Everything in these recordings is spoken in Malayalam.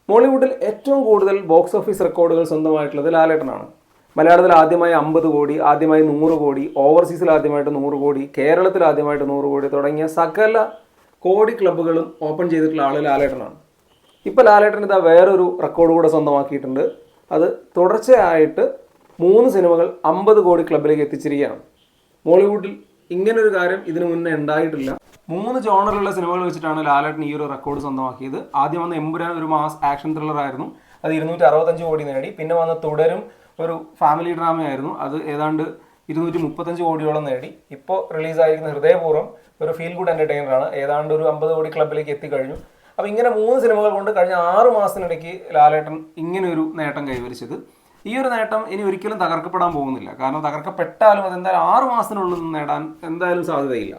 മോളിവുഡിൽ ഏറ്റവും കൂടുതൽ ബോക്സ് ഓഫീസ് റെക്കോർഡുകൾ സ്വന്തമായിട്ടുള്ളത് ലാലേട്ടനാണ്. മലയാളത്തിൽ ആദ്യമായി 50 കോടി, ആദ്യമായി 100 കോടി, ഓവർസീസിൽ ആദ്യമായിട്ട് 100 കോടി, കേരളത്തിൽ ആദ്യമായിട്ട് 100 കോടി തുടങ്ങിയ സകല കോടി ക്ലബ്ബുകളും ഓപ്പൺ ചെയ്തിട്ടുള്ള ആൾ ലാലേട്ടനാണ്. ഇപ്പോൾ ലാലേട്ടൻ ഇതാ വേറൊരു റെക്കോർഡ് കൂടെ സ്വന്തമാക്കിയിട്ടുണ്ട്. അത് തുടർച്ചയായിട്ട് 3 സിനിമകൾ 50 കോടി ക്ലബ്ബിലേക്ക് എത്തിച്ചിരിക്കുകയാണ്. മോളിവുഡിൽ ഇങ്ങനൊരു കാര്യം ഇതിനു മുന്നേ ഉണ്ടായിട്ടില്ല. 3 ജോണറിലുള്ള സിനിമകൾ വെച്ചിട്ടാണ് ലാലേട്ടൻ ഈ ഒരു റെക്കോർഡ് സ്വന്തമാക്കിയത്. ആദ്യം വന്ന എമ്പുരാൻ ഒരു മാസ് ആക്ഷൻ ത്രില്ലർ ആയിരുന്നു, അത് 265 കോടി നേടി. പിന്നെ വന്ന തുടരും ഒരു ഫാമിലി ഡ്രാമയായിരുന്നു, അത് ഏതാണ്ട് 235 കോടിയോളം നേടി. ഇപ്പോൾ റിലീസായിരിക്കുന്ന ഹൃദയപൂർവ്വം ഒരു ഫീൽ ഗുഡ് എൻ്റർടൈനറാണ്, ഏതാണ്ട് ഒരു 50 കോടി ക്ലബ്ബിലേക്ക് എത്തിക്കഴിഞ്ഞു. അപ്പോൾ ഇങ്ങനെ 3 സിനിമകൾ കൊണ്ട് കഴിഞ്ഞ 6 മാസത്തിനിടയ്ക്ക് ലാലേട്ടൻ ഇങ്ങനെ ഒരു നേട്ടം കൈവരിച്ചത്. ഈ ഒരു നേട്ടം ഇനി ഒരിക്കലും തകർക്കപ്പെടാൻ പോകുന്നില്ല. കാരണം തകർക്കപ്പെട്ടാലും അതെന്തായാലും 6 മാസത്തിനുള്ളിൽ നേടാൻ എന്തായാലും സാധ്യതയില്ല.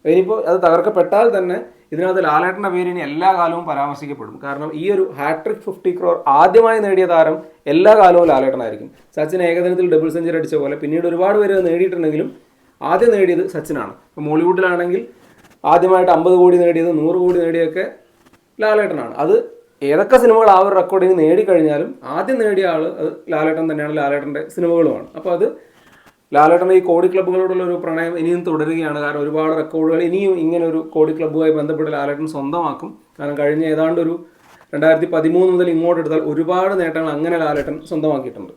ഇനിയിപ്പോൾ അത് തകർക്കപ്പെട്ടാൽ തന്നെ ഇതിനകത്ത് ലാലേട്ടൻ്റെ പേര് ഇനി എല്ലാ കാലവും പരാമർശിക്കപ്പെടും. കാരണം ഈ ഒരു ഹാട്രിക് 50 crore ആദ്യമായി നേടിയ താരം എല്ലാ കാലവും ലാലേട്ടനായിരിക്കും. സച്ചിൻ ഏകദിനത്തിൽ ഡബിൾ സെഞ്ചുറി അടിച്ച പോലെ പിന്നീട് ഒരുപാട് പേര് നേടിയിട്ടുണ്ടെങ്കിലും ആദ്യം നേടിയത് സച്ചിനാണ്. ഇപ്പോൾ മോളിവുഡിലാണെങ്കിൽ ആദ്യമായിട്ട് 50 കോടി നേടിയത് 100 കോടി നേടിയൊക്കെ ലാലേട്ടനാണ്. അത് ഏതൊക്കെ സിനിമകൾ ആ ഒരു റെക്കോർഡിങ് നേടിക്കഴിഞ്ഞാലും ആദ്യം നേടിയ ആൾ അത് ലാലേട്ടൻ തന്നെയാണ്, ലാലേട്ടൻ്റെ സിനിമകളുമാണ്. അപ്പോൾ അത് ലാലേട്ടൻ്റെ ഈ കോടി ക്ലബ്ബുകളോടുള്ള ഒരു പ്രണയം ഇനിയും തുടരുകയാണ്. കാരണം ഒരുപാട് റെക്കോർഡുകൾ ഇനിയും ഇങ്ങനെ ഒരു കോടി ക്ലബ്ബുമായി ബന്ധപ്പെട്ട് ലാലേട്ടൻ സ്വന്തമാക്കും. കാരണം കഴിഞ്ഞ ഏതാണ്ട് ഒരു 2013 മുതൽ ഇങ്ങോട്ട് എടുത്താൽ ഒരുപാട് നേട്ടങ്ങൾ അങ്ങനെ ലാലേട്ടൻ സ്വന്തമാക്കിയിട്ടുണ്ട്.